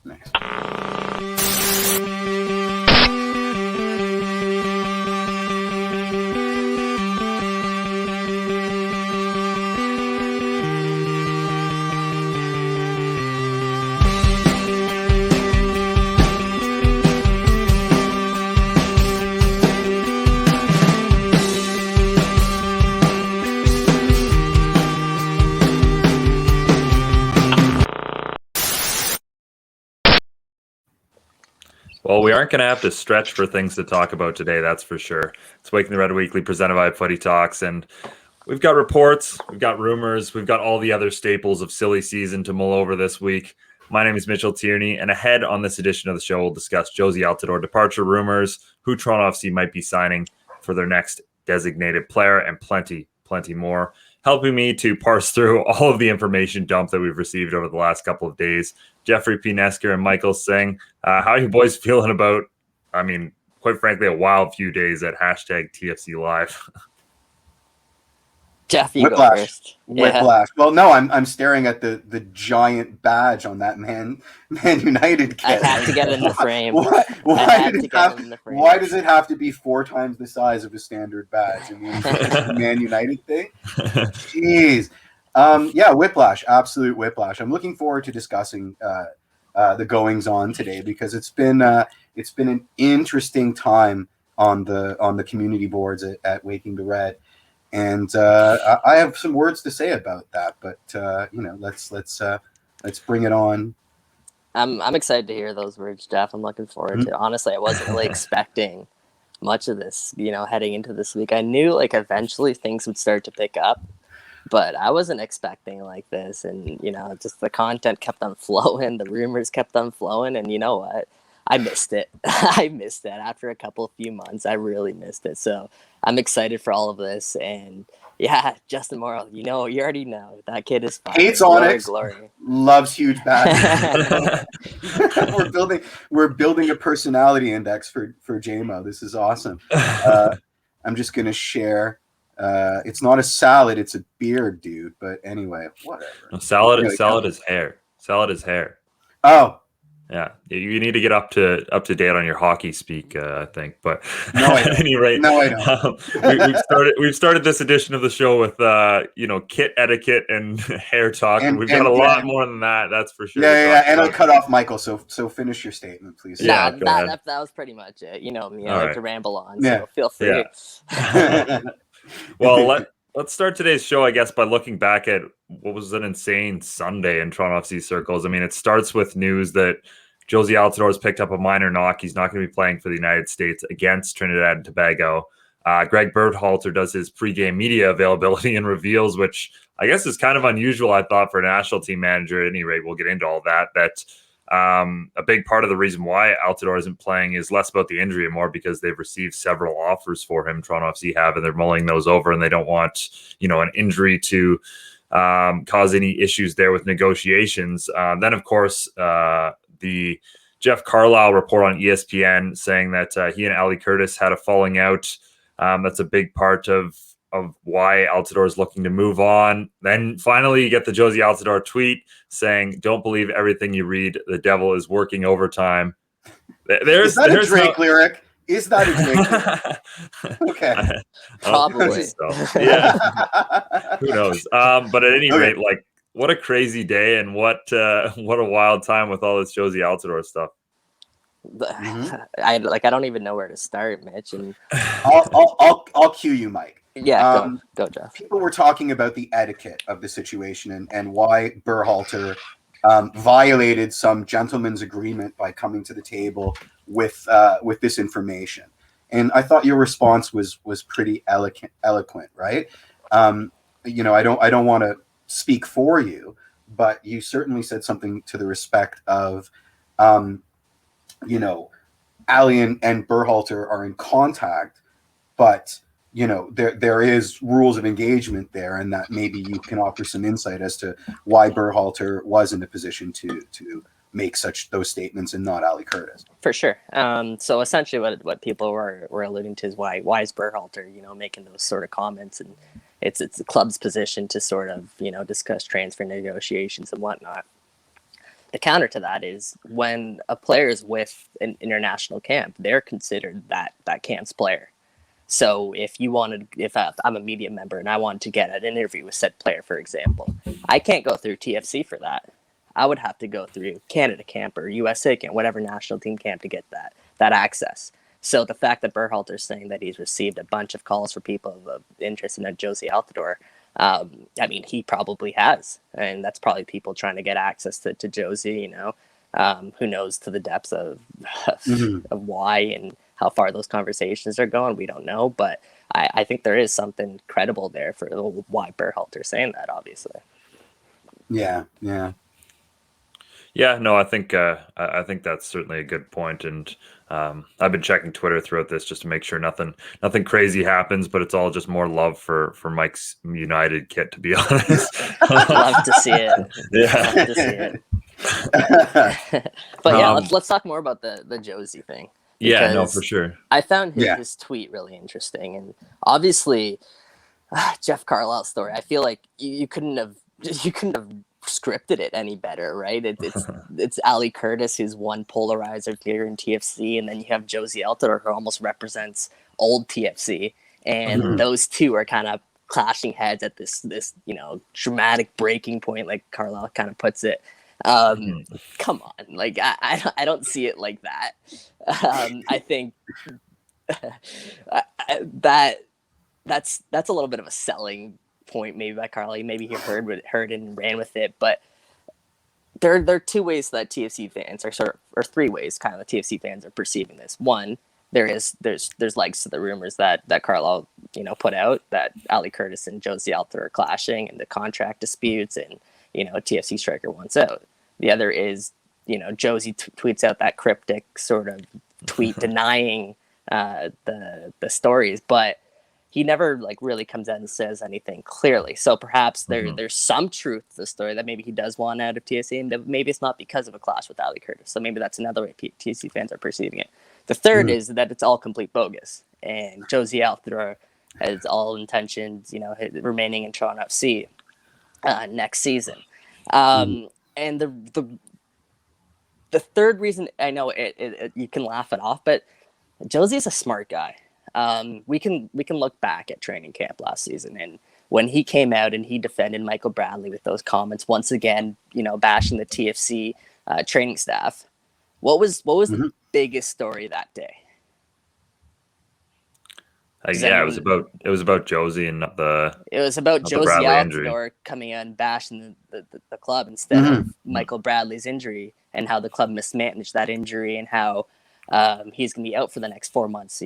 Nice. Well, we aren't going to have to stretch for things to talk about today, that's for sure. It's Waking the Red Weekly presented by Footy Talks, and we've got reports, we've got rumors, we've got all the other staples of silly season to mull over this week. My name is Mitchell Tierney, and ahead on this edition of the show, we'll discuss Jozy Altidore departure rumors, who Toronto FC might be signing for their next designated player, and plenty more. Helping me to parse through all of the information dump that we've received over the last couple of days, Jeffrey P. Nesker and Michael Singh. How are you boys feeling about, quite frankly, a wild few days at hashtag TFC Live? Jeff, you Whiplash. go first. Whiplash. Yeah. Well, no, I'm staring at the giant badge on that Man United kit. I had to get it in the frame. Why does it have to be 4 times the size of a standard badge? I mean, the Man United thing? Jeez. Yeah, whiplash. Absolute whiplash. I'm looking forward to discussing the goings on today because it's been an interesting time on the community boards at Waking the Red. And I have some words to say about that, but let's bring it on. I'm excited to hear those words, Jeff. I'm looking forward to it. Honestly, I wasn't really expecting much of this, heading into this week. I knew eventually things would start to pick up, but I wasn't expecting like this. And, just the content kept on flowing, the rumors kept on flowing, and you know what? I missed it. I missed it after a few months. I really missed it. So I'm excited for all of this. And yeah, Justin Morrow, you already know that kid is fine. Hates Onyx, loves huge badges. we're building a personality index for JMO. This is awesome. I'm just gonna share. It's not a salad, it's a beard, dude. But anyway, whatever. No, salad is hair. Salad is hair. Oh. Yeah, you need to get up to date on your hockey speak, I think. But no, at any rate, no, I don't. We've started this edition of the show with kit etiquette and hair talk, and we've got a lot more than that. That's for sure. Yeah. And I'll cut off Michael. So finish your statement, please. Yeah, that was pretty much it. You know me, I like to ramble on. So feel free. Yeah. Well, let's start today's show, I guess, by looking back at what was an insane Sunday in Toronto FC circles. I mean, it starts with news that Jozy Altidore has picked up a minor knock. He's not going to be playing for the United States against Trinidad and Tobago. Greg Berhalter does his pregame media availability and reveals, which I guess is kind of unusual, I thought, for a national team manager. At any rate, we'll get into all that. A big part of the reason why Altidore isn't playing is less about the injury and more because they've received several offers for him. Toronto FC have, and they're mulling those over, and they don't want, an injury to cause any issues there with negotiations. Then, of course, the Jeff Carlisle report on ESPN saying that he and Ali Curtis had a falling out. That's a big part of why Altidore is looking to move on. Then finally, you get the Jozy Altidore tweet saying, "Don't believe everything you read. The devil is working overtime." Is that a Drake lyric? Is that a Drake lyric? Okay. Probably. So. Yeah. Who knows? But at any rate, what a crazy day and what a wild time with all this Jozy Altidore stuff. I don't even know where to start, Mitch. And I'll cue you, Mike. Yeah, go, Jeff. People were talking about the etiquette of the situation and why Berhalter violated some gentleman's agreement by coming to the table with this information. And I thought your response was pretty eloquent, right? I don't want to speak for you, but you certainly said something to the respect of, Ali and Berhalter are in contact, but there is rules of engagement there, and that maybe you can offer some insight as to why Berhalter was in a position to make those statements and not Ali Curtis. For sure. So essentially what people were alluding to is why is Berhalter, making those sort of comments, and it's the club's position to sort of, discuss transfer negotiations and whatnot. the counter to that is when a player is with an international camp, they're considered that camp's player. So if I'm a media member and I want to get an interview with said player, for example, I can't go through TFC for that. I would have to go through Canada camp or USA camp, whatever national team camp to get that access. So the fact that Berhalter's saying that he's received a bunch of calls for people of interest in a Jozy Altidore, I mean, he probably has, and that's probably people trying to get access to Jozy. You know, who knows to the depths of why and how far those conversations are going. We don't know, but I think there is something credible there for why Berhalter's saying that. Obviously. Yeah. Yeah, no, I think that's certainly a good point, and I've been checking Twitter throughout this just to make sure nothing crazy happens, but it's all just more love for Mike's United kit, to be honest. Love to see it. Yeah, love to see it. But yeah, let's talk more about the Jozy thing. Yeah, no, for sure. I found his tweet really interesting, and obviously, Jeff Carlisle's story. I feel like you couldn't have scripted it any better, right? It's Ali Curtis, who's one polarizer here in TFC, and then you have Jozy Altidore, who almost represents old TFC, and those two are kind of clashing heads at this dramatic breaking point, like Carlisle kind of puts it. Come on, like I don't see it like that. I think that's a little bit of a selling point maybe by Carly. Maybe he heard it and ran with it, but there are two ways that TFC fans or three ways kind of the TFC fans are perceiving this. One, there's legs to the rumors that Carlisle put out that Ali Curtis and Jozy Altidore are clashing and the contract disputes and TFC striker wants out. The other is Jozy tweets out that cryptic sort of tweet denying the stories, but he never really comes out and says anything clearly. So perhaps there's some truth to the story that maybe he does want out of TFC, and maybe it's not because of a clash with Ali Curtis. So maybe that's another way TFC fans are perceiving it. The third is that it's all complete bogus, and Jozy Altidore has all intentions, remaining in Toronto FC next season. And the third reason, I know it you can laugh it off, but Jozy is a smart guy. We can look back at training camp last season, and when he came out and he defended Michael Bradley with those comments once again, bashing the TFC training staff. What was the biggest story that day? It was about Jozy and it was about Jozy Altidore coming out and bashing the club instead of Michael Bradley's injury and how the club mismanaged that injury and how he's gonna be out for the next 4 months.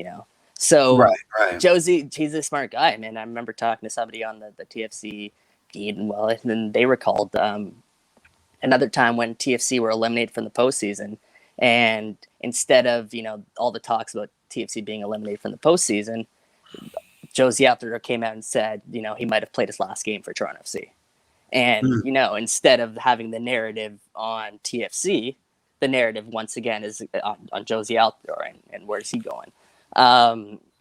So right. Jozy, he's a smart guy, man. I remember talking to somebody on the TFC feed, and then they recalled another time when TFC were eliminated from the postseason, and instead of all the talks about TFC being eliminated from the postseason, Jozy Altidore came out and said he might have played his last game for Toronto FC, and instead of having the narrative on TFC, the narrative once again is on Jozy Altidore and where's he going.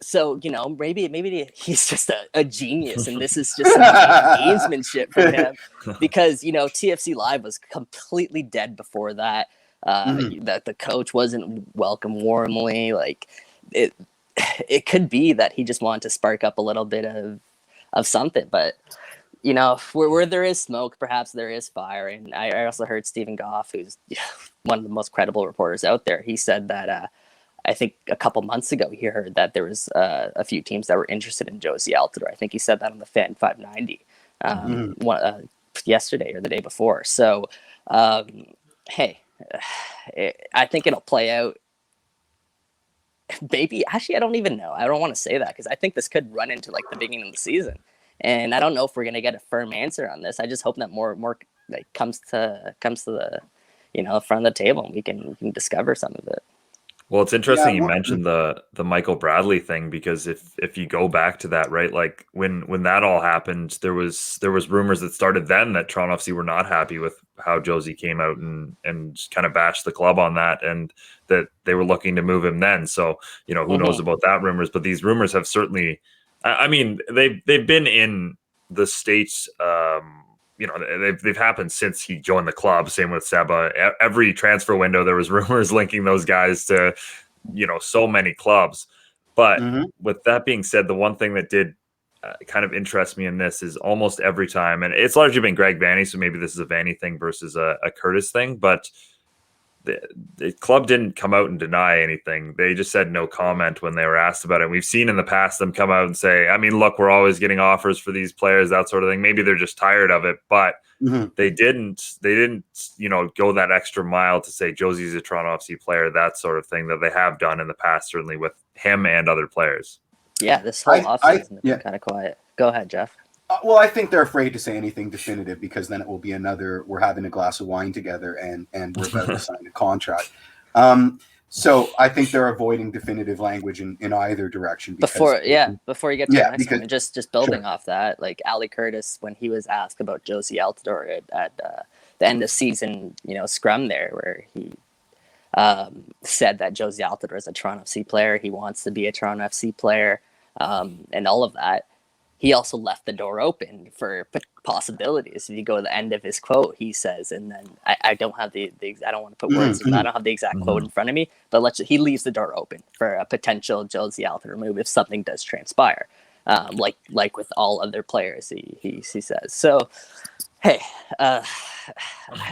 So maybe he's just a genius, and this is just some gamesmanship for him, because TFC Live was completely dead before that. That the coach wasn't welcomed warmly. Like it could be that he just wanted to spark up a little bit of something, but where there is smoke, perhaps there is fire. And I also heard Stephen Goff, who's one of the most credible reporters out there. He said that. I think a couple months ago, he heard that there was a few teams that were interested in Jozy Altidore. I think he said that on the Fan 590 yesterday or the day before. So, hey, I think it'll play out. Maybe, actually, I don't even know. I don't want to say that because I think this could run into the beginning of the season. And I don't know if we're going to get a firm answer on this. I just hope that more comes to the front of the table and we can discover some of it. Well, it's interesting you mentioned the Michael Bradley thing, because if you go back to that, right, like when that all happened, there was rumors that started then that Toronto FC were not happy with how Jozy came out and kind of bashed the club on that, and that they were looking to move him then. So who knows about that rumors, but these rumors have certainly, I mean, they've been in the States they've happened since he joined the club. Same with Seba. Every transfer window, there was rumors linking those guys to, so many clubs. But with that being said, the one thing that did kind of interest me in this is almost every time, and it's largely been Greg Vanney, so maybe this is a Vanney thing versus a Curtis thing, but the club didn't come out and deny anything. They just said no comment when they were asked about it. And we've seen in the past them come out and say, I mean, look, we're always getting offers for these players, that sort of thing. Maybe they're just tired of it, but they didn't, go that extra mile to say Jozy's a Toronto FC player, that sort of thing that they have done in the past, certainly with him and other players. Yeah, this whole offseason has been kind of quiet. Go ahead, Jeff. Well, I think they're afraid to say anything definitive because then it will be another, we're having a glass of wine together and we're about to sign a contract. So I think they're avoiding definitive language in either direction. Before you get to the next one, just building off that, like Ali Curtis, when he was asked about Jozy Altidore at the end of season, scrum there, where he said that Jozy Altidore is a Toronto FC player. He wants to be a Toronto FC player, and all of that. He also left the door open for possibilities. If you go to the end of his quote, he says, and then I don't have I don't want to put words in, I don't have the exact quote in front of me, but he leaves the door open for a potential Jozy Altidore move if something does transpire, like with all other players, he says. So, hey, I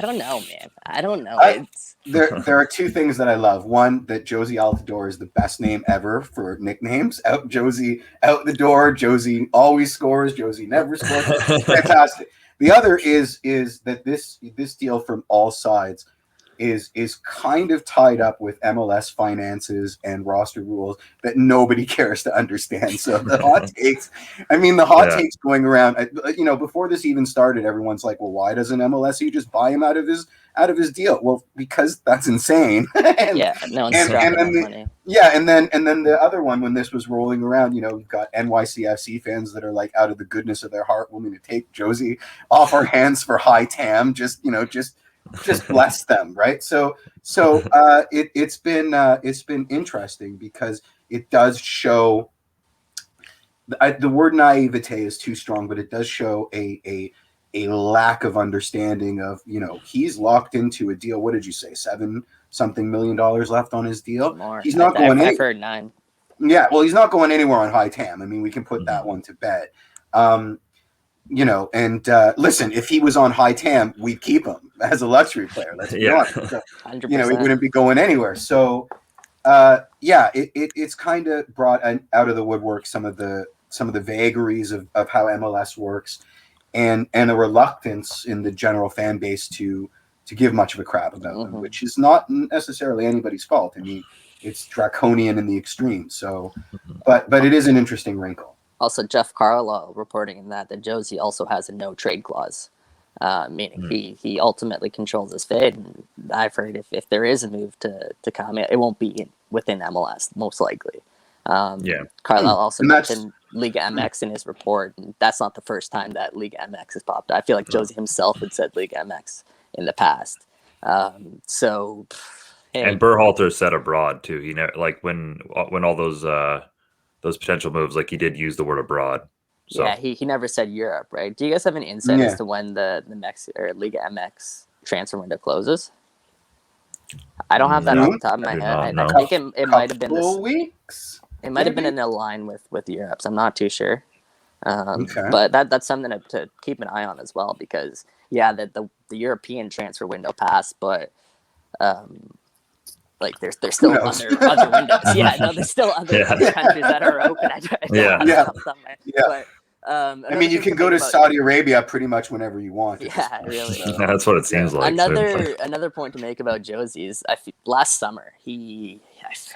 don't know, man. I don't know. There are two things that I love. One, that Jozy Altidore is the best name ever for nicknames. Jozy out the door. Jozy always scores. Jozy never scores. Fantastic. The other is that this deal from all sides is kind of tied up with MLS finances and roster rules that nobody cares to understand. So the hot takes going around, before this even started, everyone's like, well, why doesn't MLSE just buy him out of his deal? Well, because that's insane. And then the other one, when this was rolling around, you've got NYCFC fans that are like, out of the goodness of their heart, willing to take Jozy off our hands for high TAM, just bless them, right? So it's been interesting because it does show. The word naivete is too strong, but it does show a lack of understanding of, he's locked into a deal. What did you say? $7-something million left on his deal. More. He's not going. I've heard 9. Yeah, well, he's not going anywhere on high TAM. I mean, we can put that one to bed. Listen, if he was on high TAM, we'd keep him as a luxury player. Let's be honest. So, he wouldn't be going anywhere. So, it's kind of brought out of the woodwork some of the vagaries of how MLS works, and a reluctance in the general fan base to give much of a crap about them, which is not necessarily anybody's fault. I mean, it's draconian in the extreme. So, but it is an interesting wrinkle. Also, Jeff Carlisle reporting in that Jozy also has a no trade clause, meaning he ultimately controls his fate. And I've heard if there is a move to come, it won't be within MLS, most likely. Carlisle also mentioned Liga MX in his report, and that's not the first time that Liga MX has popped up. I feel like Jozy himself had said Liga MX in the past. And Berhalter said abroad too. He like when all those potential moves, like he did use the word abroad. So. Yeah, he never said Europe, right? Do you guys have any insight as to when the Liga MX transfer window closes? I don't have that off the top of my head. I think it might have been this weeks. It might have been in a line with Europe. So I'm not too sure. But that's something to keep an eye on as well, because the European transfer window passed, but there's still other windows. There's still other countries that are open. I mean, you can go to Saudi Arabia pretty much whenever you want. Yeah, really. So. That's what it seems like. Another point to make about Jozy is last summer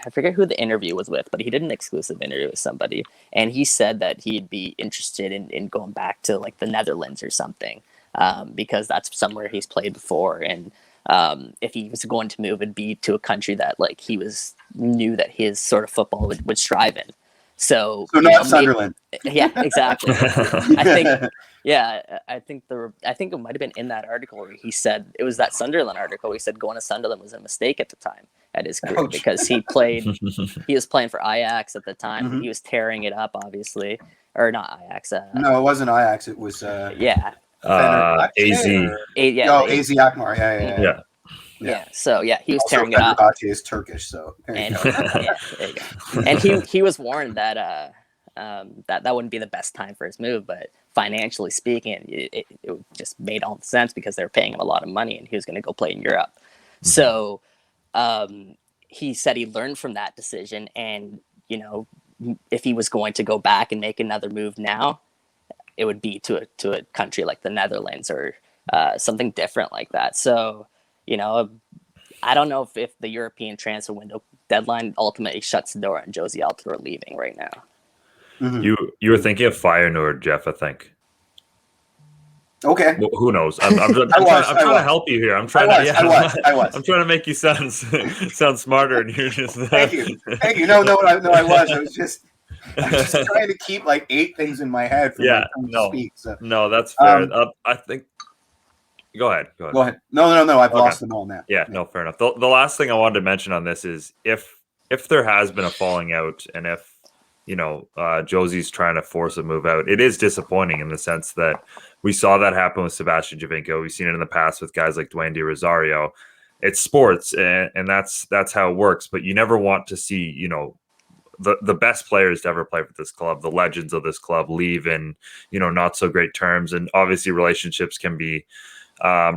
I forget who the interview was with, but he did an exclusive interview with somebody, and he said that he'd be interested in going back to like the Netherlands or something, because that's somewhere he's played before, and if he was going to move, it'd be to a country that like knew that his sort of football would strive in. So not Sunderland. Yeah, exactly. I think it might have been in that article where he said, it was that Sunderland article. He said going to Sunderland was a mistake at the time at his career because he was playing for Ajax at the time. Mm-hmm. He was tearing it up, obviously, or not Ajax. No, it wasn't Ajax. It was AZ. AZ Akmar. Yeah. So yeah, he was also, tearing it up. Fenerbahce is Turkish, so there you go. Yeah, there you go. And he was warned that that wouldn't be the best time for his move, but financially speaking, it just made all the sense because they were paying him a lot of money, and he was going to go play in Europe. Mm-hmm. So he said he learned from that decision, and if he was going to go back and make another move now, it would be to a country like the Netherlands or something different like that. So, I don't know if the European transfer window deadline ultimately shuts the door on Jozy Altidore leaving right now. Mm-hmm. You were thinking of Feyenoord, Jeff, I think. Okay. Well, who knows? I'm trying to help you here. I'm trying to make you sound smarter, and you're just. Thank you. No, I was. I was just trying to keep like 8 things in my head for my turn to speak. So. No, that's fair. I think. Go ahead. No. I've lost them all now. Yeah, no, fair enough. The last thing I wanted to mention on this is if there has been a falling out, and if Jozy's trying to force a move out, it is disappointing in the sense that we saw that happen with Sebastian Giovinco. We've seen it in the past with guys like Dwayne De Rosario. It's sports, and that's how it works. But you never want to see the best players to ever play for this club, the legends of this club, leave in not so great terms. And obviously relationships can be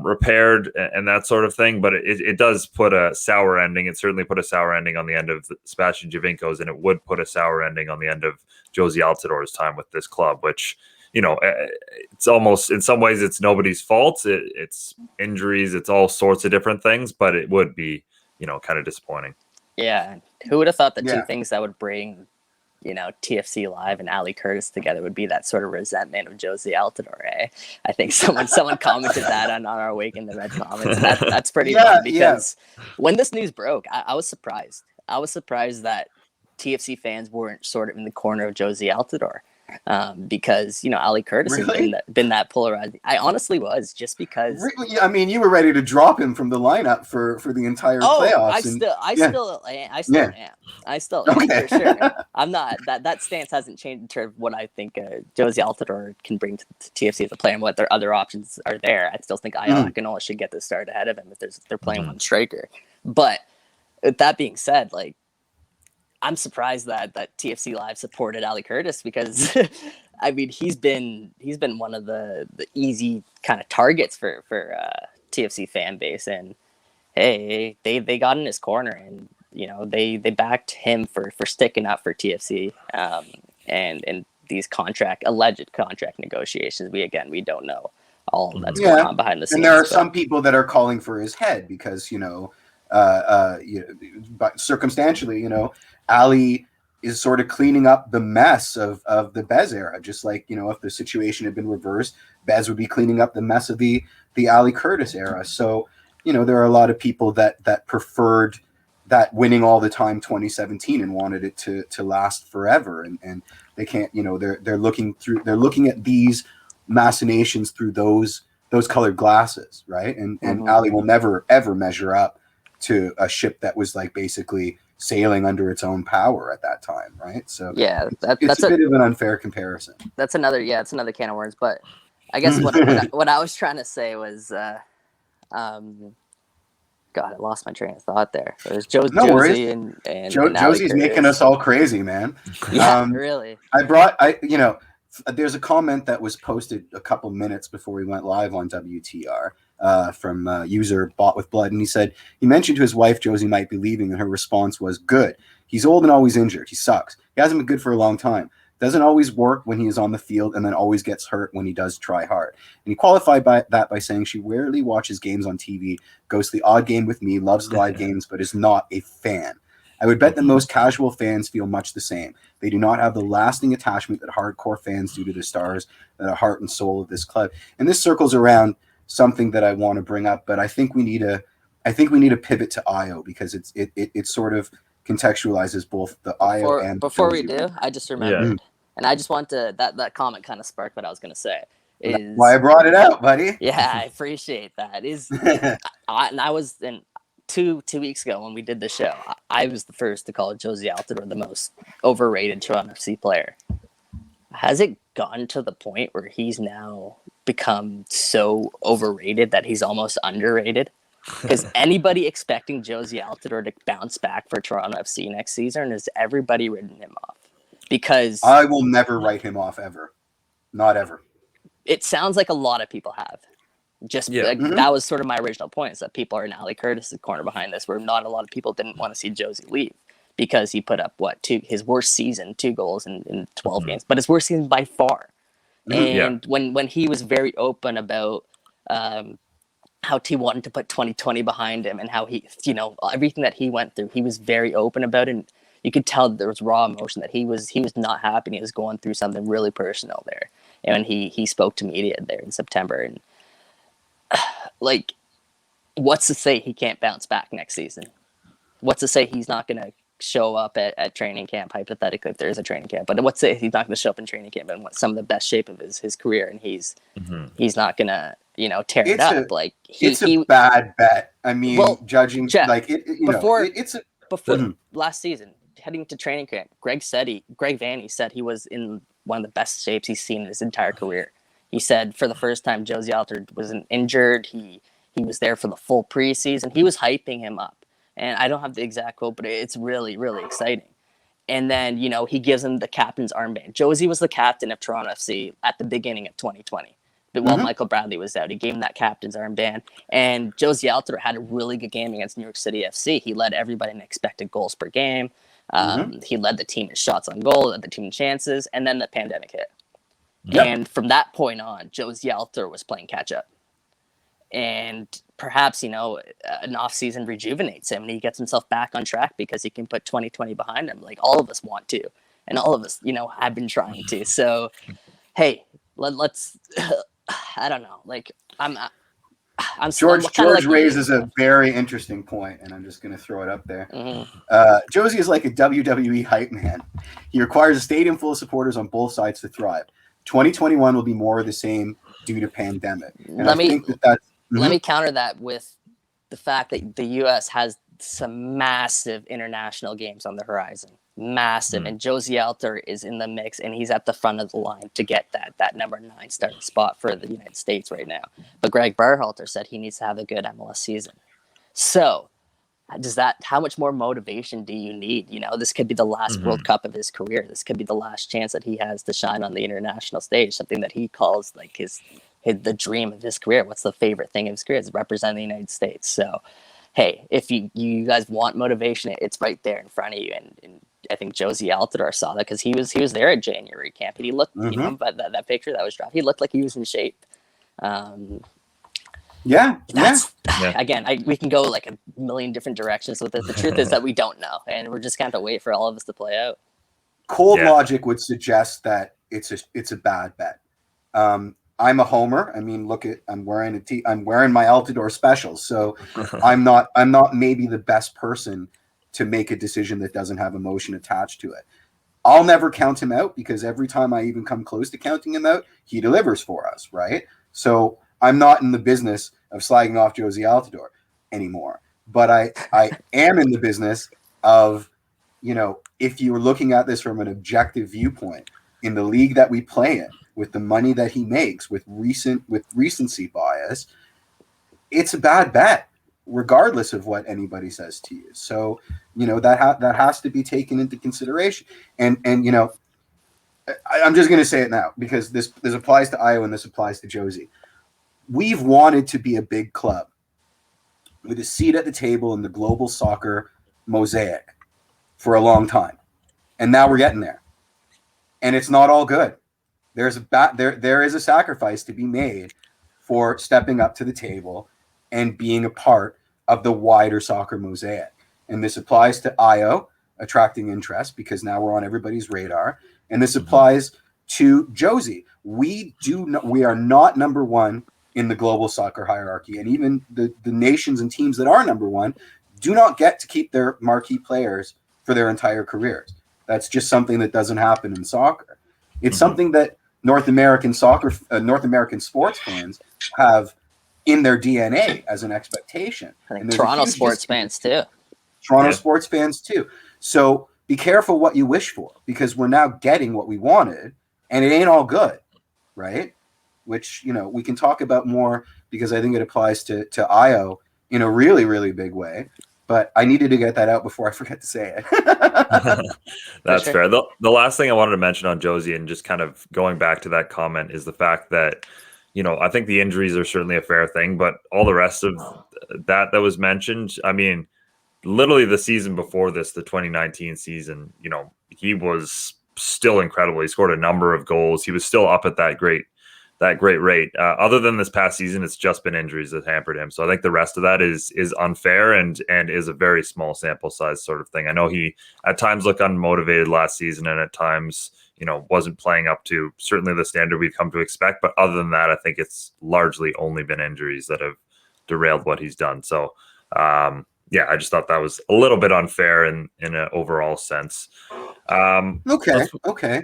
repaired and that sort of thing, but it does put a sour ending. It certainly put a sour ending on the end of Sebastian Giovinco's, and it would put a sour ending on the end of Jozy Altidore's time with this club, which it's almost, in some ways, it's nobody's fault. It's injuries, it's all sorts of different things, but it would be kind of disappointing. Yeah, who would have thought the two things that would bring TFC Live and Ali Curtis together would be that sort of resentment of Jozy Altidore. Eh? I think someone commented that on our Wake in the Red comments. That's pretty fun because when this news broke, I was surprised. I was surprised that TFC fans weren't sort of in the corner of Jozy Altidore. Because Ali Curtis has been that polarized. I honestly was, just because. I mean, you were ready to drop him from the lineup for the entire playoffs. I still am for sure. I'm not that stance hasn't changed in terms of what I think Jozy Altidore can bring to TFC as a player and what their other options are there. I still think Ayo Akinola should get the start ahead of him if they're playing one striker. But with that being said, like, I'm surprised that TFC Live supported Ali Curtis because, I mean, he's been one of the easy kind of targets for TFC fan base, and hey, they got in his corner, and they backed him for sticking up for TFC, and these alleged contract negotiations. We don't know all that's going on behind the scenes. And there are some people that are calling for his head because but circumstantially, Ali is sort of cleaning up the mess of the Bez era, just like, if the situation had been reversed, Bez would be cleaning up the mess of the Ali Curtis era. So, there are a lot of people that preferred that winning all the time 2017 and wanted it to last forever. And they can't, they're looking at these machinations through those colored glasses, right? And Ali will never ever measure up to a ship that was like basically sailing under its own power at that time, right? So that's a bit of an unfair comparison. That's another can of worms. But I guess what I was trying to say was, God, I lost my train of thought there. It was Jozy and Jozy's making us all crazy, man. Yeah, really. There's a comment that was posted a couple minutes before we went live on WTR. From user Bought with Blood, and he mentioned to his wife Jozy might be leaving, and her response was, "Good. He's old and always injured. He sucks. He hasn't been good for a long time. Doesn't always work when he is on the field, and then always gets hurt when he does try hard." And he qualified by saying she rarely watches games on TV, goes to the odd game with me, loves live games, but is not a fan. I would bet that most casual fans feel much the same. They do not have the lasting attachment that hardcore fans do to the stars that are heart and soul of this club. And this circles around something that I want to bring up, but I think we need to pivot to Ayo because it sort of contextualizes both the Ayo and before we do, I just remembered, and I just want to that comment kind of sparked what I was going to say. Is that's why I brought it out, buddy. Yeah, I appreciate that. I was in 2 weeks ago when we did the show. I was the first to call Jozy Altidore the most overrated Toronto FC player. Has it gotten to the point where he's now become so overrated that he's almost underrated? Because anybody expecting Jozy Altidore to bounce back for Toronto FC next season, has everybody written him off? Because I will never write him off ever. Not ever. it sounds like a lot of people have. That was sort of my original point, is that people are now like Curtis's corner behind this, where not a lot of people didn't want to see Jozy leave because he put up his worst season, 2 goals in 12 games, but his worst season by far. And when he was very open about how he wanted to put 2020 behind him and how he, everything that he went through, he was very open about it. And you could tell there was raw emotion, that he was not happy. And he was going through something really personal there. And he spoke to media there in September, and like, what's to say he can't bounce back next season? What's to say he's not going to show up at training camp, hypothetically, if there is a training camp? But what's to say he's not going to show up in training camp in some of the best shape of his career, and he's not going to tear it up? Like, it's a bad bet. I mean, judging Jeff, like before last season, heading to training camp, Greg Vanney said he was in one of the best shapes he's seen in his entire career. He said for the first time Jozy Altidore wasn't injured. He was there for the full preseason. He was hyping him up. And I don't have the exact quote, but it's really, really exciting. And then, he gives him the captain's armband. Jozy was the captain of Toronto FC at the beginning of 2020. But while Michael Bradley was out, he gave him that captain's armband. And Jozy Altidore had a really good game against New York City FC. He led everybody in expected goals per game. He led the team in shots on goal, led the team in chances, and then the pandemic hit. Yep. And from that point on, Jozy Altidore was playing catch up. And perhaps, an off-season rejuvenates him and he gets himself back on track because he can put 2020 behind him, like all of us want to. And all of us, have been trying to. So, hey, let's I don't know. Like, I'm George raises a very interesting point, and I'm just going to throw it up there. Jozy is like a WWE hype man. He requires a stadium full of supporters on both sides to thrive. 2021 will be more of the same due to pandemic. And Let me counter that with the fact that the U.S. has some massive international games on the horizon. Massive. And Jozy Altidore is in the mix, and he's at the front of the line to get that number 9 starting spot for the United States right now. But Greg Berhalter said he needs to have a good MLS season. So how much more motivation do you need? This could be the last World Cup of his career. This could be the last chance that he has to shine on the international stage, something that he calls like the dream of his career. What's the favorite thing of his career? Is representing the United States. So, hey, if you guys want motivation, it's right there in front of you. And I think Jozy Altidore saw that because he was there at January camp, and he looked, but that picture that was dropped, he looked like he was in shape. Again, we can go like a million different directions with it. The truth is that we don't know, and we're just kind of wait for all of this to play out. Cold logic would suggest that it's a bad bet. I'm a homer. I mean, I'm wearing my Altidore specials, so I'm not maybe the best person to make a decision that doesn't have emotion attached to it. I'll never count him out because every time I even come close to counting him out, he delivers for us, right? So I'm not in the business of slagging off Jozy Altidore anymore. But I am in the business of, if you were looking at this from an objective viewpoint, in the league that we play in, with the money that he makes, with recency bias, it's a bad bet, regardless of what anybody says to you. So, that has to be taken into consideration. And I'm just going to say it now because this applies to Ayo and this applies to Jozy. We've wanted to be a big club with a seat at the table in the global soccer mosaic for a long time. And now we're getting there. And it's not all good. There is a sacrifice to be made for stepping up to the table and being a part of the wider soccer mosaic. And this applies to Ayo attracting interest because now we're on everybody's radar. And this applies to Jozy. We are not number one in the global soccer hierarchy. And even the nations and teams that are number one do not get to keep their marquee players for their entire careers. That's just something that doesn't happen in soccer. It's something that North American sports fans have in their DNA as an expectation. I think Toronto sports fans too. Sports fans too. So be careful what you wish for, because we're now getting what we wanted, and it ain't all good, right? Which, we can talk about more because I think it applies to Ayo in a really, really big way. But I needed to get that out before I forget to say it. That's fair. The last thing I wanted to mention on Jozy, and just kind of going back to that comment, is the fact that, I think the injuries are certainly a fair thing, but all the rest of that was mentioned, I mean, literally the season before this, the 2019 season, he was still incredible. He scored a number of goals. He was still up at that great rate. Other than this past season, it's just been injuries that hampered him. So I think the rest of that is unfair and is a very small sample size sort of thing. I know he at times looked unmotivated last season, and at times, wasn't playing up to certainly the standard we've come to expect. But other than that, I think it's largely only been injuries that have derailed what he's done. So, yeah, I just thought that was a little bit unfair in an overall sense. Okay.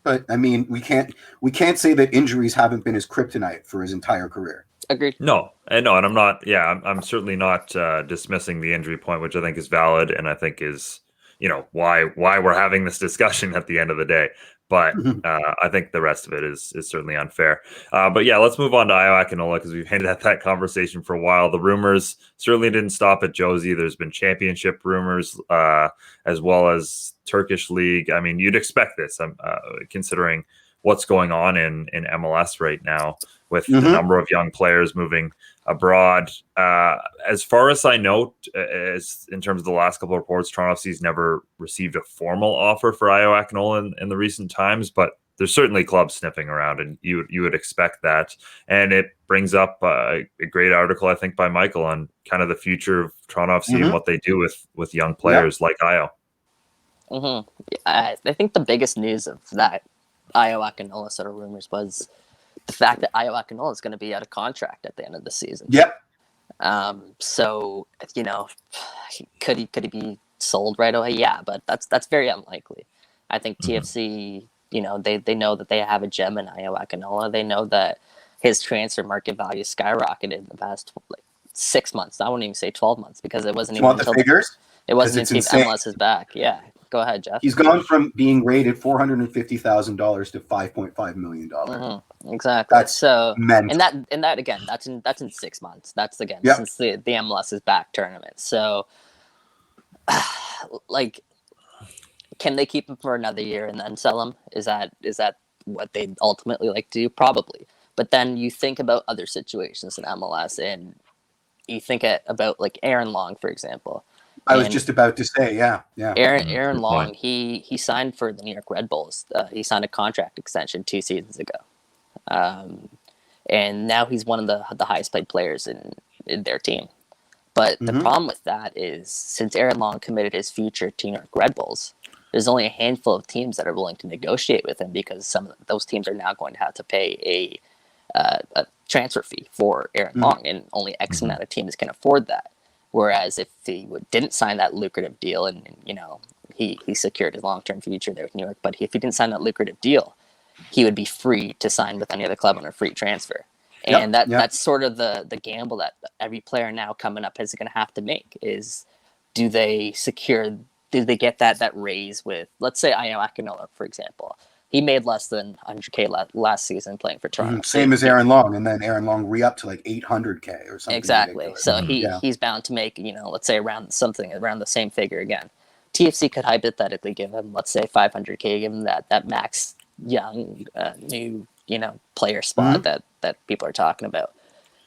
But I mean, we can't say that injuries haven't been his kryptonite for his entire career. Agreed. No, and I'm not. Yeah, I'm certainly not dismissing the injury point, which I think is valid, and I think is why we're having this discussion at the end of the day. But I think the rest of it is certainly unfair. But yeah, let's move on to Ayo Akinola, because we've hinted at that conversation for a while. The rumors certainly didn't stop at Jozy. There's been championship rumors, as well as Turkish league. I mean, you'd expect this, considering what's going on in MLS right now with the number of young players moving abroad. As far as I know, as in terms of the last couple of reports, Toronto FC's never received a formal offer for Ayo Akinola in the recent times, but there's certainly clubs sniffing around, and you would expect that. And it brings up a great article, I think, by Michael on kind of the future of Toronto FC and what they do with young players like Ayo. I think the biggest news of that Ayo Akinola sort of rumors was the fact that Ayo Akinola is going to be out of contract at the end of the season. Yep. So could he be sold right away? Yeah, but that's very unlikely. I think TFC, they know that they have a gem in Ayo Akinola. They know that his transfer market value skyrocketed in the past 6 months. I wouldn't even say 12 months, because it wasn't even until the figures. It wasn't until MLS is back. Yeah. Go ahead, Jeff. He's gone from being rated $450,000 to $5.5 million. Exactly. That's mental. and that again, that's in 6 months. That's again since the MLS is back tournament. So, can they keep him for another year and then sell him? Is that what they'd ultimately like to do? Probably. But then you think about other situations in MLS, and you think about like Aaron Long, for example. I was just about to say, yeah. Aaron Long, he signed for the New York Red Bulls. He signed a contract extension 2 seasons ago, and now he's one of the highest paid players in their team. But the problem with that is, since Aaron Long committed his future to New York Red Bulls, there's only a handful of teams that are willing to negotiate with him, because some of those teams are now going to have to pay a transfer fee for Aaron Long, and only X amount of teams can afford that. Whereas if he didn't sign that lucrative deal, and he secured his long-term future there with New York, but if he didn't sign that lucrative deal, he would be free to sign with any other club on a free transfer. And that's sort of the gamble that every player now coming up is going to have to make, is do they get that raise with, let's say, Ayo Akinola, for example. He made less than 100K last season playing for Toronto. Same as Aaron Long, and then Aaron Long re-upped to like 800K or something. Exactly. Ridiculous. So he's bound to make, let's say around the same figure again. TFC could hypothetically give him, let's say, 500K, give him that max young new player spot that people are talking about.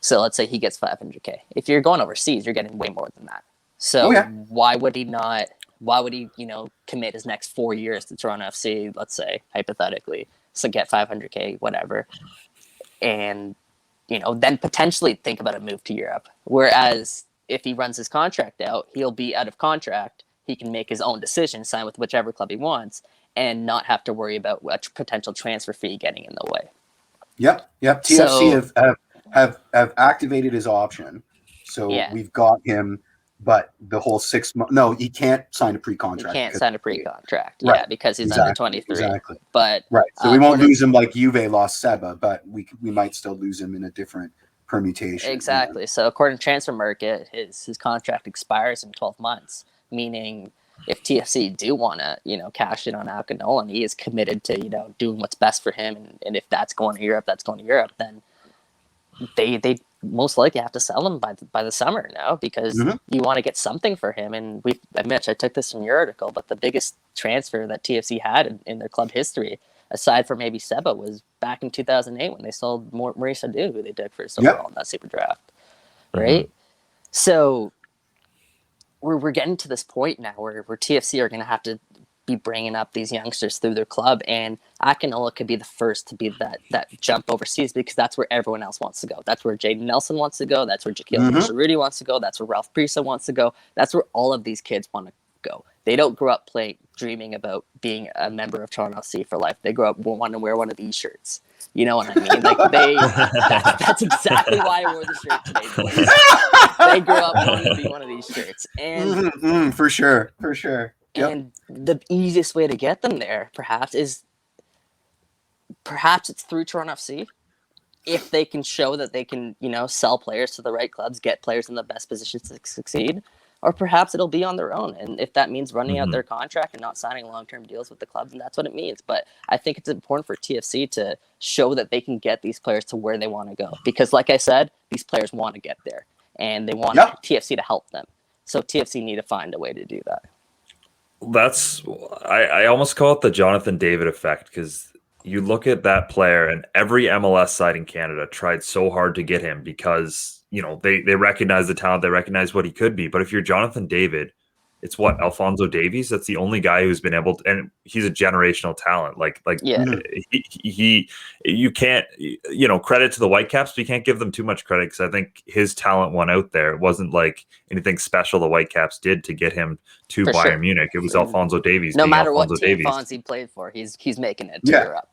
So let's say he gets 500K. If you're going overseas, you're getting way more than that. So why would he not? Why would he, commit his next 4 years to Toronto FC, let's say, hypothetically, so get 500K, whatever, and, then potentially think about a move to Europe. Whereas if he runs his contract out, he'll be out of contract. He can make his own decision, sign with whichever club he wants, and not have to worry about a potential transfer fee getting in the way. Yep. TFC have activated his option, so we've got him. But the whole 6 months, no, he can't sign a pre-contract. He can't sign a pre-contract, because he's under 23. Exactly. But so we won't lose him like Juve lost Seba, but we might still lose him in a different permutation. Exactly. So according to Transfer Market, his contract expires in 12 months, meaning if TFC do want to, cash in on Akinola, and he is committed to, doing what's best for him, and if that's going to Europe, then they most likely have to sell him by the summer now, because you want to get something for him. And Mitch, I took this from your article, but the biggest transfer that TFC had in their club history, aside from maybe Seba, was back in 2008 when they sold Maurice Adu, who they took first overall in that super draft, right? So we're getting to this point now where TFC are going to have to be bringing up these youngsters through their club, and Akinola could be the first to be that jump overseas, because that's where everyone else wants to go. That's where Jaden Nelson wants to go. That's where Jaquil Sharuti wants to go. That's where Ralph Prisa wants to go. That's where all of these kids want to go. They don't grow up dreaming about being a member of Toronto FC for life. They grow up wanting to wear one of these shirts. You know what I mean? Like that's exactly why I wore the shirt today, boys. They grew up wanting to be one of these shirts, and for sure. Yep. And the easiest way to get them there, perhaps it's through Toronto FC. If they can show that they can, sell players to the right clubs, get players in the best positions to succeed, or perhaps it'll be on their own. And if that means running out their contract and not signing long-term deals with the clubs, then that's what it means. But I think it's important for TFC to show that they can get these players to where they want to go. Because like I said, these players want to get there, and they want TFC to help them. So TFC need to find a way to do that. I almost call it the Jonathan David effect, because you look at that player and every MLS side in Canada tried so hard to get him because, they recognize the talent, they recognize what he could be. But if you're Jonathan David, it's what, Alphonso Davies? That's the only guy who's been able to, and he's a generational talent. You can't, credit to the Whitecaps, but you can't give them too much credit, because I think his talent won out there. It wasn't like anything special the Whitecaps did to get him to Bayern Munich. It was Alphonso Davies. No matter what team Fonzie played for, he's making it to Europe.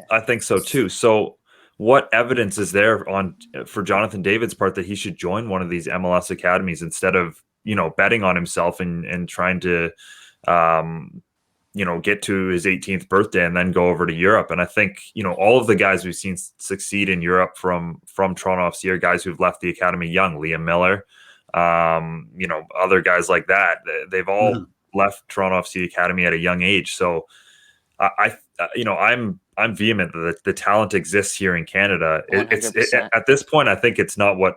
I think so too. So what evidence is there for Jonathan David's part that he should join one of these MLS academies instead of betting on himself and trying to, get to his 18th birthday and then go over to Europe? And I think, all of the guys we've seen succeed in Europe from Toronto FC are guys who've left the academy young. Liam Miller, other guys like that. They've all left Toronto FC academy at a young age. So I'm vehement that the talent exists here in Canada. It's at this point, I think it's not what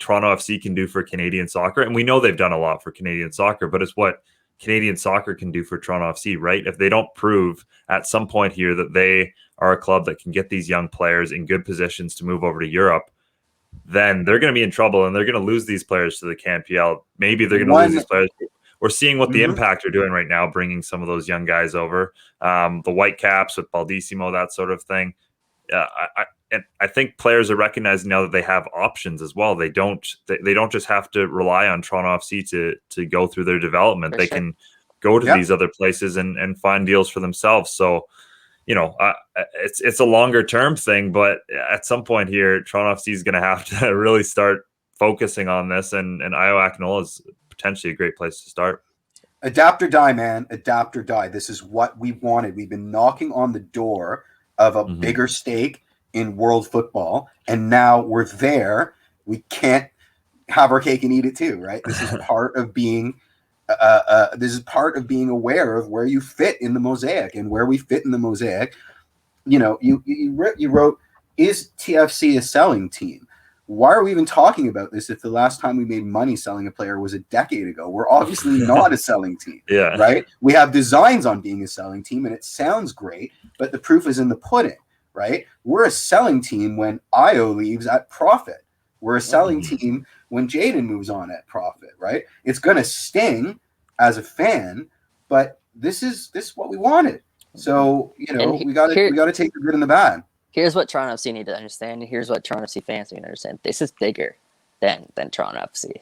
Toronto FC can do for Canadian soccer. And we know they've done a lot for Canadian soccer, but it's what Canadian soccer can do for Toronto FC, right? If they don't prove at some point here that they are a club that can get these young players in good positions to move over to Europe, then they're going to be in trouble, and they're going to lose these players to the CanPL. Maybe they're going to lose these players. We're seeing what the Impact are doing right now, bringing some of those young guys over. The Whitecaps with Baldissimo, that sort of thing. I think players are recognizing now that they have options as well. They don't just have to rely on Toronto FC to go through their development. They can go to these other places and find deals for themselves. So, it's a longer term thing, but at some point here, Toronto FC is going to have to really start focusing on this. And Ayo Akinola is potentially a great place to start. Adapt or die, man. Adapt or die. This is what we wanted. We've been knocking on the door of a bigger stake in world football, and now we're there. We can't have our cake and eat it too, right? This is part of being aware of where you fit in the mosaic, and where we fit in the mosaic. You wrote, is TFC a selling team? Why are we even talking about this if the last time we made money selling a player was a decade ago? We're obviously not a selling team, right? We have designs on being a selling team, and it sounds great, but the proof is in the pudding, right? We're a selling team when Ayo leaves at profit. We're a selling team when Jaden moves on at profit, right? It's going to sting as a fan, but this is what we wanted. So, we got to take the good and the bad. Here's what Toronto FC need to understand, and here's what Toronto FC fans need to understand. This is bigger than Toronto FC.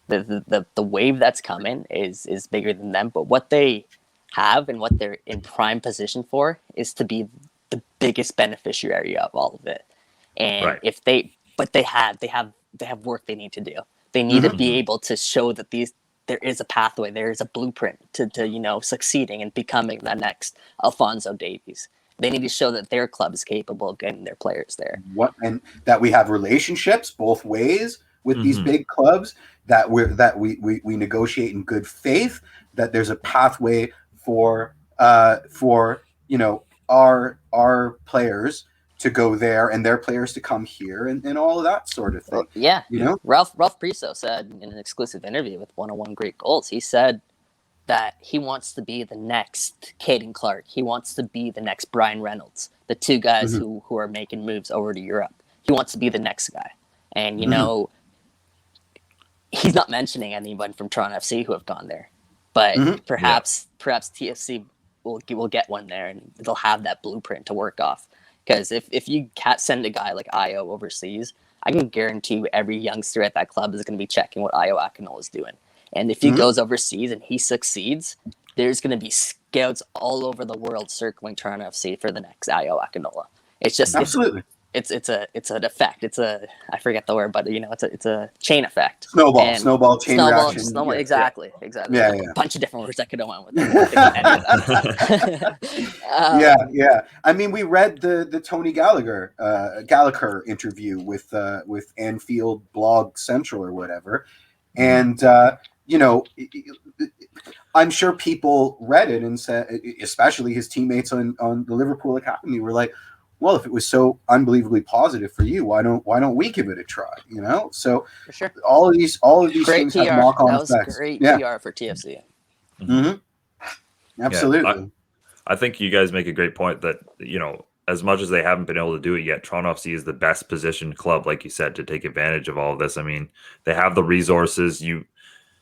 The wave that's coming is bigger than them, but what they have and what they're in prime position for is to be the biggest beneficiary of all of it. And they have work they need to do. They need to be able to show that there is a pathway, there is a blueprint to succeeding and becoming the next Alphonso Davies. They need to show that their club is capable of getting their players there. And that we have relationships both ways with these big clubs, that we negotiate in good faith, that there's a pathway for our players to go there and their players to come here and all of that sort of thing. Ralph Priso said in an exclusive interview with 101 Great Goals, he said that he wants to be the next Caden Clark. He wants to be the next Brian Reynolds, the two guys who are making moves over to Europe. He wants to be the next guy. And, he's not mentioning anyone from Toronto FC who have gone there. But perhaps TFC will get one there, and they'll have that blueprint to work off. Because if you can't send a guy like Ayo overseas, I can guarantee you every youngster at that club is going to be checking what Ayo Akinola is doing. And if he goes overseas and he succeeds, there's going to be scouts all over the world circling Toronto FC for the next Ayo Akinola. It's just absolutely. It's an effect. I forget the word, but it's a chain effect. Snowball chain reaction. Exactly. Yeah. A bunch of different words I could go on with. I mean, we read the Tony Gallagher interview with Anfield Blog Central or whatever, and I'm sure people read it and said, especially his teammates on the Liverpool Academy, were like, well, if it was so unbelievably positive for you, why don't we give it a try? So for sure. all of these great things PR. have knock-on effects. That was effects. Great PR for TFC. Absolutely. Yeah, I think you guys make a great point that as much as they haven't been able to do it yet, Toronto FC is the best positioned club, like you said, to take advantage of all of this. I mean, they have the resources.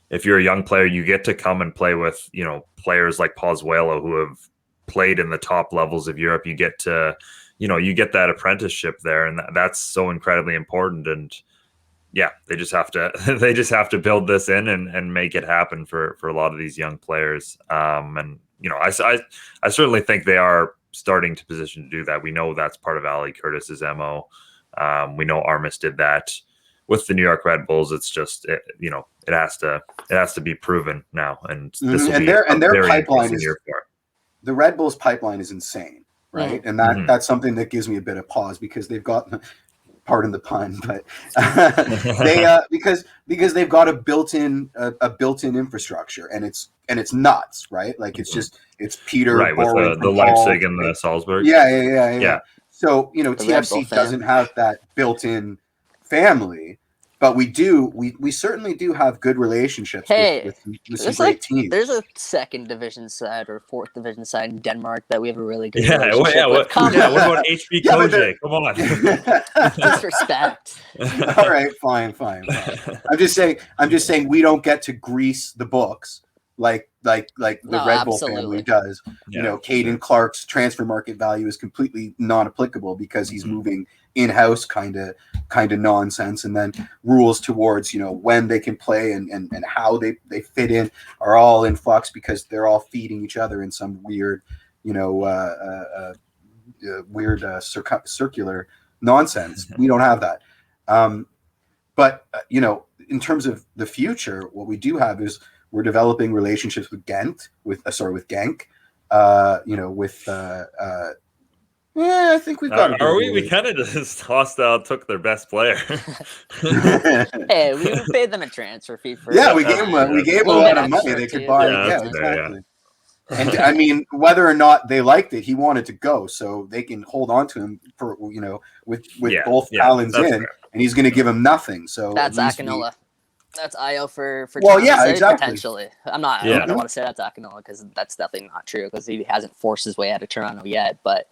If you're a young player, you get to come and play with players like Pozuelo who have played in the top levels of Europe. You get to you get that apprenticeship there, and that's so incredibly important. And they just have to build this in and make it happen for a lot of these young players. And I certainly think they are starting to position to do that. We know that's part of Ali Curtis's MO. We know Armis did that with the New York Red Bulls. It's just it has to be proven now, and this will be their pipeline is the Red Bulls pipeline is insane. Right. And that's something that gives me a bit of pause, because they've got, pardon the pun, but because they've got a built-in infrastructure, and it's nuts, right? Like it's Peter, right, with the Leipzig and the Salzburg. Yeah. So TFC doesn't have that built-in family, but we certainly do have good relationships with some great teams. There's a second division side or fourth division side in Denmark that we have a really good relationship with. What about HB Koje? Come on. Disrespect. All right, fine. I'm just saying we don't get to grease the books like the Red Bull family does. Caden Clark's transfer market value is completely non-applicable because he's moving in-house kind of nonsense, and then rules towards when they can play and how they fit in are all in flux, because they're all feeding each other in some weird circular nonsense. We don't have that, but in terms of the future, what we do have is we're developing relationships with Genk. I think we've got. Are we? We kind of just hostile took their best player. Hey, we paid them a transfer fee for. Yeah, we gave them a lot of money. They could buy. Yeah, exactly. And I mean, whether or not they liked it, he wanted to go, so they can hold on to him for with both talons in, fair. And he's going to give him nothing. So that's Akinola. That's Ayo for exactly. Potentially. I don't want to say that's Akinola, because that's definitely not true, because he hasn't forced his way out of Toronto yet, but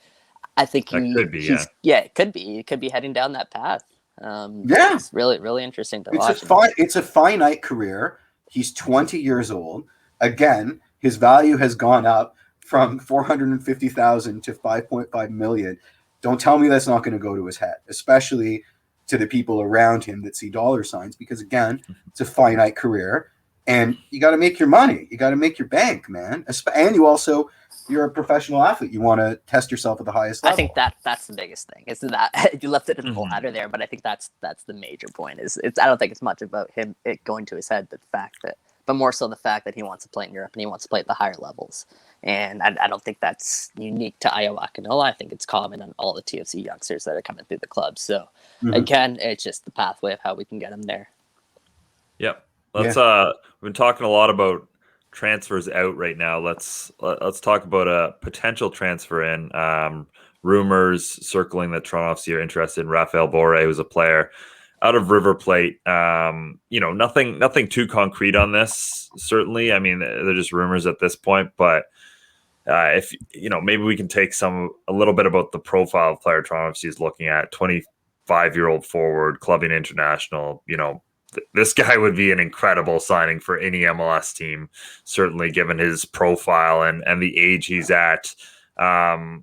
I think it could be. It could be heading down that path. It's really, really interesting to watch. It's a finite career. He's 20 years old. Again, his value has gone up from 450,000 to 5.5 million. Don't tell me that's not going to go to his head, especially to the people around him that see dollar signs, because again, it's a finite career, and you got to make your money. You got to make your bank, man. And you're a professional athlete. You want to test yourself at the highest level. I think that's the biggest thing. It's that you left it in the ladder there, but I think that's the major point. I don't think it's much about it going to his head, but the fact that but more so the fact that he wants to play in Europe and he wants to play at the higher levels. And I don't think that's unique to Ayo Akinola. I think it's common on all the TFC youngsters that are coming through the club. So again, it's just the pathway of how we can get him there. Yep. We've been talking a lot about transfers out right now. Let's talk about a potential transfer in. Rumors circling that Toronto FC are interested in Raphael Borre, who's a player out of River Plate. Nothing too concrete on this, certainly. I mean, they're just rumors at this point, but if maybe we can take a little bit about the profile of player Toronto FC is looking at. 25-year-old forward, clubbing international. This guy would be an incredible signing for any MLS team, certainly given his profile and the age he's at. As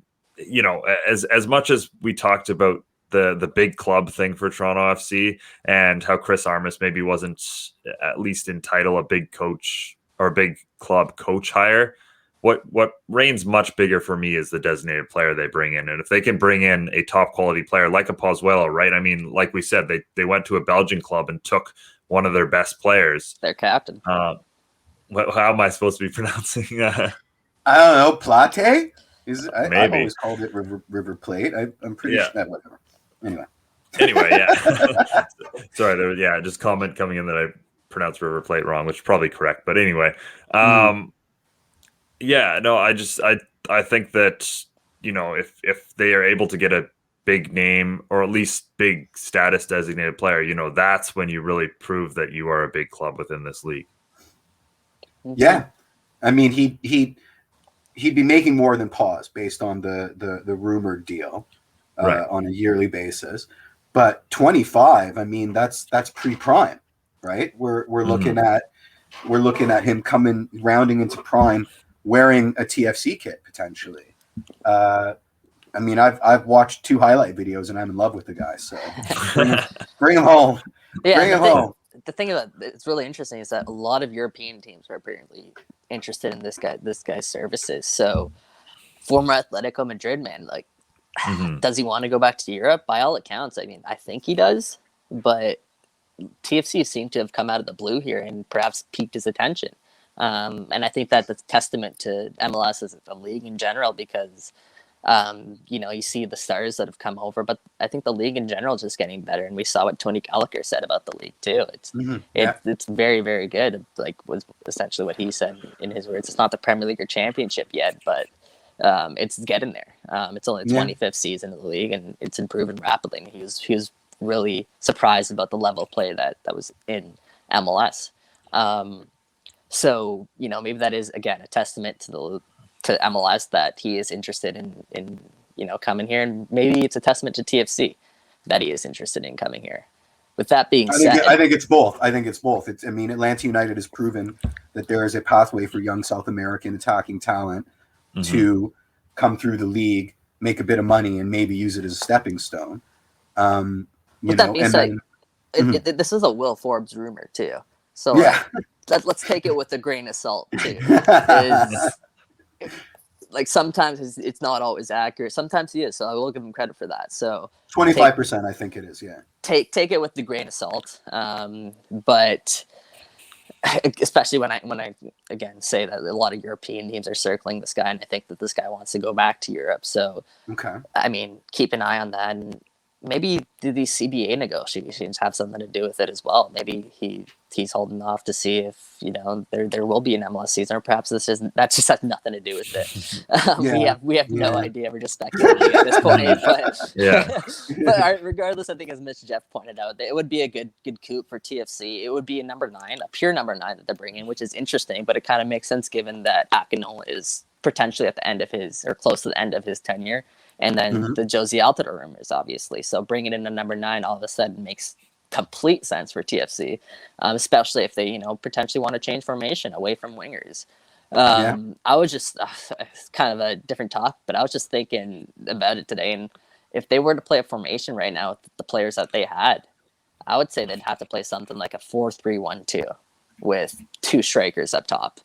much as we talked about the big club thing for Toronto FC and how Chris Armas maybe wasn't at least in title a big coach or a big club coach hire, what reigns much bigger for me is the designated player they bring in. And if they can bring in a top quality player like a Pozuelo, right? I mean, like we said, they went to a Belgian club and took one of their best players. Their captain. How am I supposed to be pronouncing? I don't know. Plate? I've Maybe. always called it River Plate. I'm pretty sure that whatever. Anyway, yeah. Sorry, just comment coming in that I pronounced River Plate wrong, which is probably correct. But anyway, I think that if they are able to get a big name or at least big status designated player, that's when you really prove that you are a big club within this league. Yeah, I mean he'd be making more than Pause based on the rumored deal on a yearly basis, but 25. I mean that's pre-prime, right? We're looking at him rounding into prime, wearing a TFC kit potentially. I mean, I've watched 2 highlight videos and I'm in love with the guy. So bring him home. Yeah, bring him home. The thing about it's really interesting is that a lot of European teams are apparently interested in this guy's services. So former Atletico Madrid man, like, does he want to go back to Europe? By all accounts, I mean, I think he does, but TFC seem to have come out of the blue here and perhaps piqued his attention. And I think that's a testament to MLS as a league in general because, you see the stars that have come over, but I think the league in general is just getting better. And we saw what Tony Gallagher said about the league too. It's very, very good. Like was essentially what he said in his words. It's not the Premier League or Championship yet, but it's getting there. It's only the 25th season of the league and it's improving rapidly. And he was really surprised about the level of play that was in MLS. So, maybe that is, again, a testament to MLS that he is interested in coming here. And maybe it's a testament to TFC that he is interested in coming here. With that being said... I think it's both. Atlanta United has proven that there is a pathway for young South American attacking talent to come through the league, make a bit of money, and maybe use it as a stepping stone. This is a Will Forbes rumor, too. So let's take it with a grain of salt too. Like sometimes it's not always accurate. Sometimes he is. So I will give him credit for that. So 25%, I think it is. Yeah. Take it with the grain of salt. But especially when I again say that a lot of European teams are circling this guy, and I think that this guy wants to go back to Europe. So I mean, keep an eye on that. And maybe do these CBA negotiations have something to do with it as well? Maybe he's holding off to see if there will be an MLS season, or perhaps that just has nothing to do with it. We have no idea. We're just speculating at this point. But regardless, I think as Mitch Jeff pointed out, it would be a good coup for TFC. It would be a pure number 9 that they're bringing, which is interesting. But it kind of makes sense given that Akinola is potentially at the end of his or close to the end of his tenure. And then the Jozy Altidore rumors, obviously. So bringing in a number 9 all of a sudden makes complete sense for TFC, especially if they, potentially want to change formation away from wingers. I was just kind of a different talk, but I was just thinking about it today. And if they were to play a formation right now with the players that they had, I would say they'd have to play something like a 4-3-1-2 with 2 strikers up top.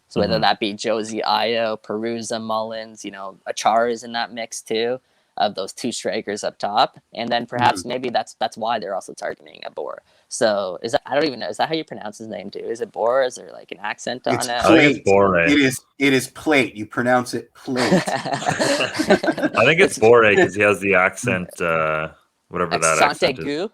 So whether that be Jozy, Ayo, Perusa, Mullins, Achara is in that mix too. of those two strikers up top, and then perhaps maybe that's why they're also targeting a Bor. So is that, I don't even know, is that how you pronounce his name too? Is it Bor? Is there like an accent on It's it? I think it's plate. Bore. It is plate. You pronounce it plate. I think it's Bore because he has the accent, whatever that accent is. Gu.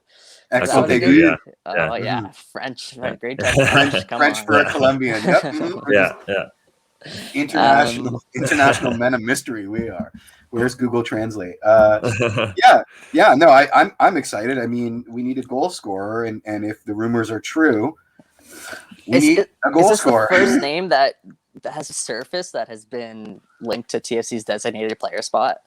Accent Accent aigu. yeah. Oh Yeah. yeah, French, Yeah. great French. Come French on. for a Colombian. Yep. We're Yeah, just yeah. international men of mystery. We are. Where's Google Translate? Yeah. No, I'm excited. I mean, we need a goal scorer, and if the rumors are true, we need a goal is this scorer. the first name that has surfaced that has been linked to TFC's designated player spot?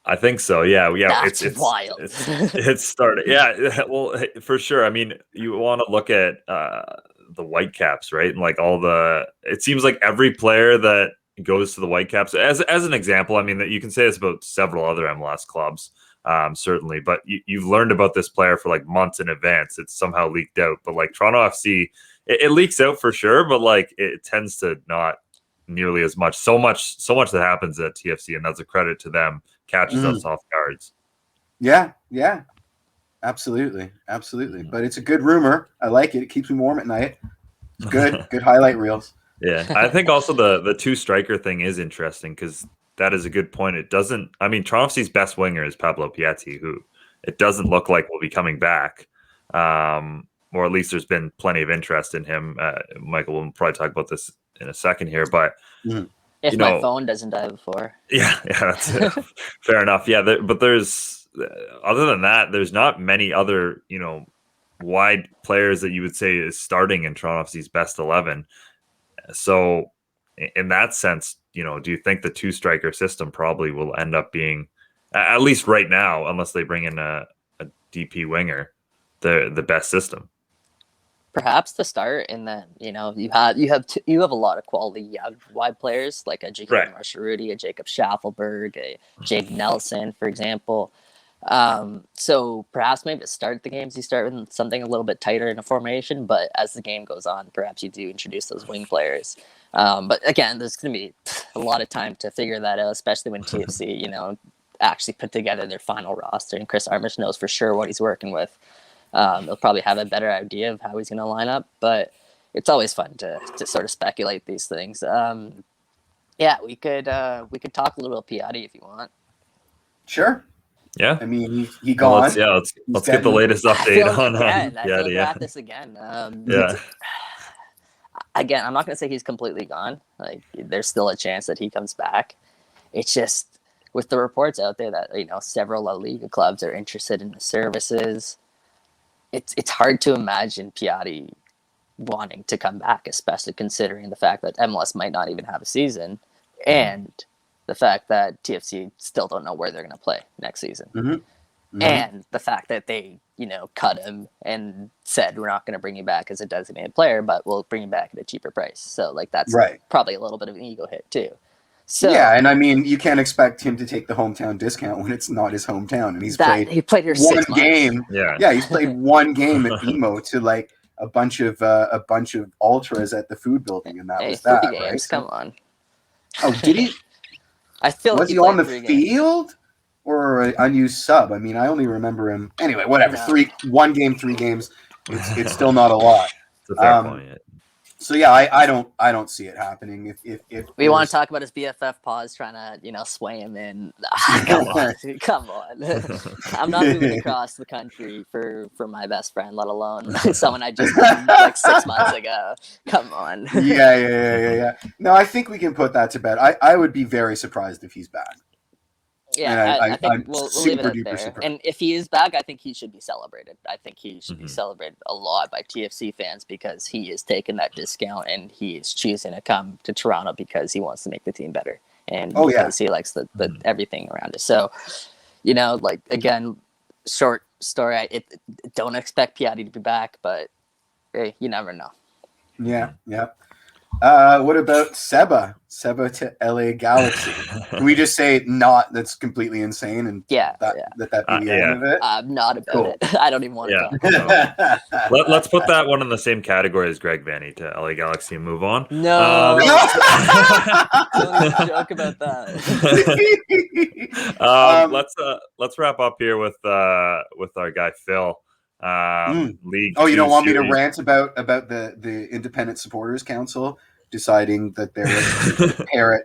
I think so. Yeah. That's wild. It's started. Yeah. Well, for sure. I mean, you want to look at the Whitecaps, right? And like it seems like every player that goes to the Whitecaps, as an example, I mean, that you can say this about several other MLS clubs, certainly. But you've learned about this player for like months in advance. It's somehow leaked out. But like Toronto FC, it leaks out for sure. But like it tends to not nearly as much. So much that happens at TFC, and that's a credit to them. Catches us off guards. Yeah, absolutely. But it's a good rumor. I like it. It keeps me warm at night. It's good highlight reels. Yeah, I think also the two striker thing is interesting because that is a good point. It doesn't. I mean, Toronto FC's best winger is Pablo Piatti, who it doesn't look like will be coming back, or at least there's been plenty of interest in him. Michael will probably talk about this in a second here, but. If my phone doesn't die before. Yeah, that's fair enough. Yeah, but there's other than that, there's not many other wide players that you would say is starting in Toronto FC's best 11. So, in that sense, do you think the two striker system probably will end up being, at least right now, unless they bring in a DP winger, the best system? Perhaps to start, and then you have a lot of quality young wide players like a Jacob Marcheruti, a Jacob Schaffelberg, a Jake Nelson, for example. So perhaps maybe to start the games, you start with something a little bit tighter in a formation, but as the game goes on, perhaps you do introduce those wing players. But again, there's going to be a lot of time to figure that out, especially when TFC, actually put together their final roster, and Chris Armish knows for sure what he's working with. They'll probably have a better idea of how he's going to line up, but it's always fun to sort of speculate these things. Yeah, we could talk a little Piatti if you want. Sure. Yeah. I mean, he gone. Let's get the latest update on Piatti. I feel like we're at this again. Again, I'm not going to say he's completely gone. Like, there's still a chance that he comes back. It's just with the reports out there that several La Liga clubs are interested in the services. It's hard to imagine Piatti wanting to come back, especially considering the fact that MLS might not even have a season, and the fact that TFC still don't know where they're going to play next season, and the fact that they cut him and said we're not going to bring you back as a designated player, but we'll bring you back at a cheaper price. So like that's probably a little bit of an ego hit too. So, yeah, and I mean, you can't expect him to take the hometown discount when it's not his hometown, and he played here one 6 months. game. Yeah, he's played one game at BMO to like a bunch of ultras at the food building, and that was that. 3 games, right? So, come on. Oh, did he? I feel was he on the field or an unused sub? I mean, I only remember him. Anyway, whatever. No. 1 game, 3 games. It's still not a lot. It's a fair point. So yeah, I don't see it happening. If we want to talk about his BFF pause trying to sway him in, come on. I'm not moving across the country for my best friend, let alone someone I just met like 6 months ago. Come on. Yeah. No, I think we can put that to bed. I would be very surprised if he's back. Yeah, I think we'll leave it out there. Surprised. And if he is back, I think he should be celebrated. I think he should be celebrated a lot by TFC fans because he is taking that discount and he is choosing to come to Toronto because he wants to make the team better and because he likes the everything around it. So, like again, short story. Don't expect Piatti to be back, but hey, you never know. Yeah. What about Seba? Seba to LA Galaxy. Can we just say not? That's completely insane, and that be the end of it. I'm not about it. I don't even want to talk. Let's put that one in the same category as Greg Vanny to LA Galaxy and move on. No, don't even joke about that. Let's wrap up here with our guy Phil. League. Oh, you don't want me to rant about the Independent Supporters Council deciding that they're a parrot.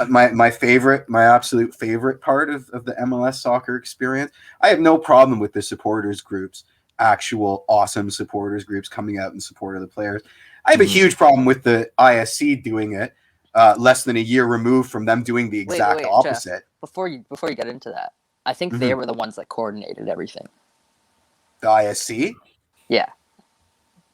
My absolute favorite part of the MLS soccer experience. I have no problem with the supporters groups, actual awesome supporters groups coming out in support of the players. I have a huge problem with the ISC doing it less than a year removed from them doing the exact opposite. Jeff, before you get into that, I think they were the ones that coordinated everything. The ISC? Yeah.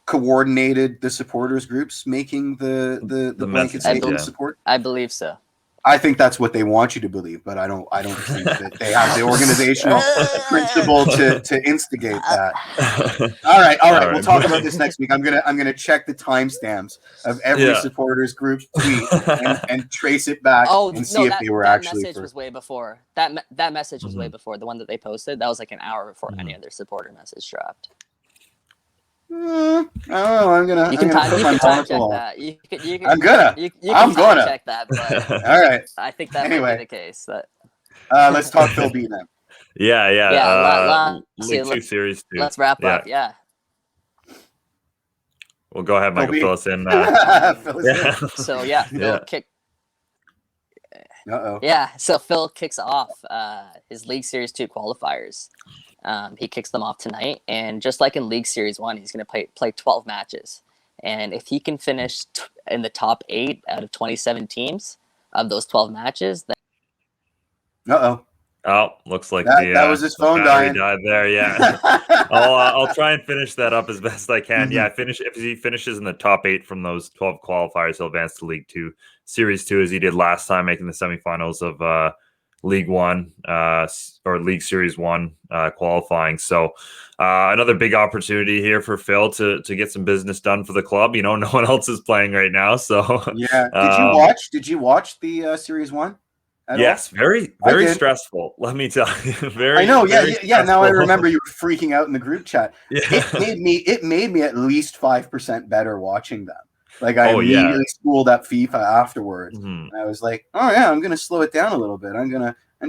Coordinated the supporters groups making the blanket statement of support? I believe so. I think that's what they want you to believe, but I don't think that they have the organizational principle to instigate that. All right. We'll talk about this next week. I'm gonna check the timestamps of every supporters group tweet and trace it back and see if they were actually. That message was way before. That message was way before the one that they posted. That was like an hour before any other supporter message dropped. I'm gonna check that. I'm gonna check that. But all right. I think that might be the case. Let's talk Phil B then. League 2 Series 2. Let's wrap up. Yeah. Well, go ahead, Michael. Fill us in. So Phil kicked. So Phil kicks off his League Series 2 qualifiers. He kicks them off tonight, and just like in League Series 1, he's going to play 12 matches. And if he can finish in the top 8 out of 27 teams of those 12 matches, then looks like that was his phone dying. Died there. Yeah, I'll try and finish that up as best I can. Yeah, if he finishes in the top 8 from those 12 qualifiers, he'll advance to League 2 Series 2 as he did last time, making the semifinals of League 1 or League Series 1 qualifying. So another big opportunity here for Phil to get some business done for the club. No one else is playing right now. So did you watch the Series 1? Yes, very stressful. Let me tell you. I know. Yeah. Now I remember you were freaking out in the group chat. Yeah. It made me at least 5% better watching them. Like I immediately spooled up FIFA afterwards. And I was like, oh yeah, I'm gonna slow it down a little bit. I'm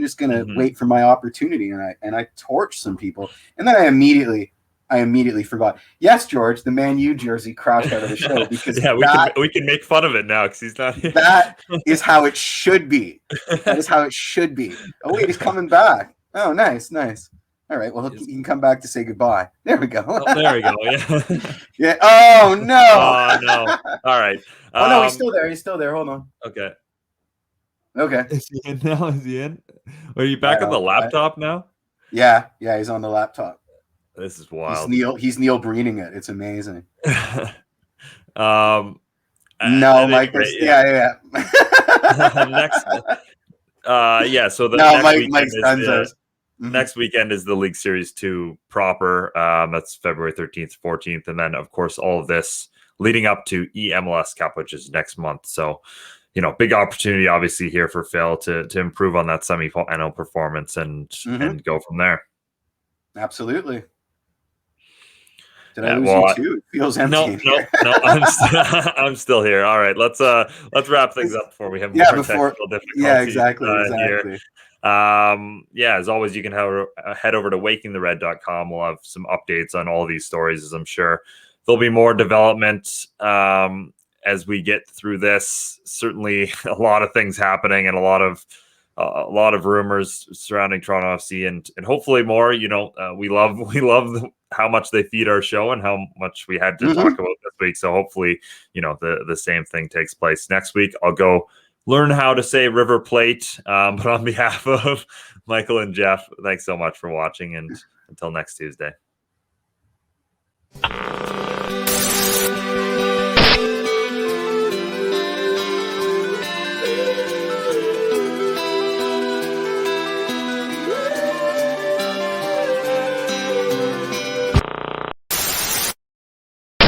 just gonna wait for my opportunity, and I torched some people, and then I immediately forgot. Yes, George, the Man U jersey crashed out of the show because we can make fun of it now because he's not here. That is how it should be. That is how it should be. Oh wait, he's coming back. Oh, nice. All right, well, you can come back to say goodbye. There we go. There we go, yeah. Oh, no. Oh, no. All right. No, he's still there. Hold on. Okay. Is he in now? Is he in? Are you back on the laptop now? Yeah, he's on the laptop. This is wild. He's Neil Breening it. It's amazing. No, Mike. Yeah. Next. So Mike's done. Next weekend is the League Series 2 proper. That's February 13th, 14th. And then, of course, all of this leading up to EMLS Cup, which is next month. So, big opportunity, obviously, here for Phil to improve on that semi-final performance and go from there. Absolutely. Did I lose you too? It feels empty. No, I'm still here. All right, let's wrap things up before we have more technical difficulties. Yeah, exactly. Here. As always, you can head over to wakingthered.com. We'll have some updates on all these stories, as I'm sure there'll be more development as we get through this. Certainly a lot of things happening and a lot of rumors surrounding Toronto FC and hopefully more. We love how much they feed our show and how much we had to talk about this week. So hopefully, the same thing takes place next week. I'll go learn how to say River Plate. But on behalf of Michael and Jeff, thanks so much for watching, and until next Tuesday.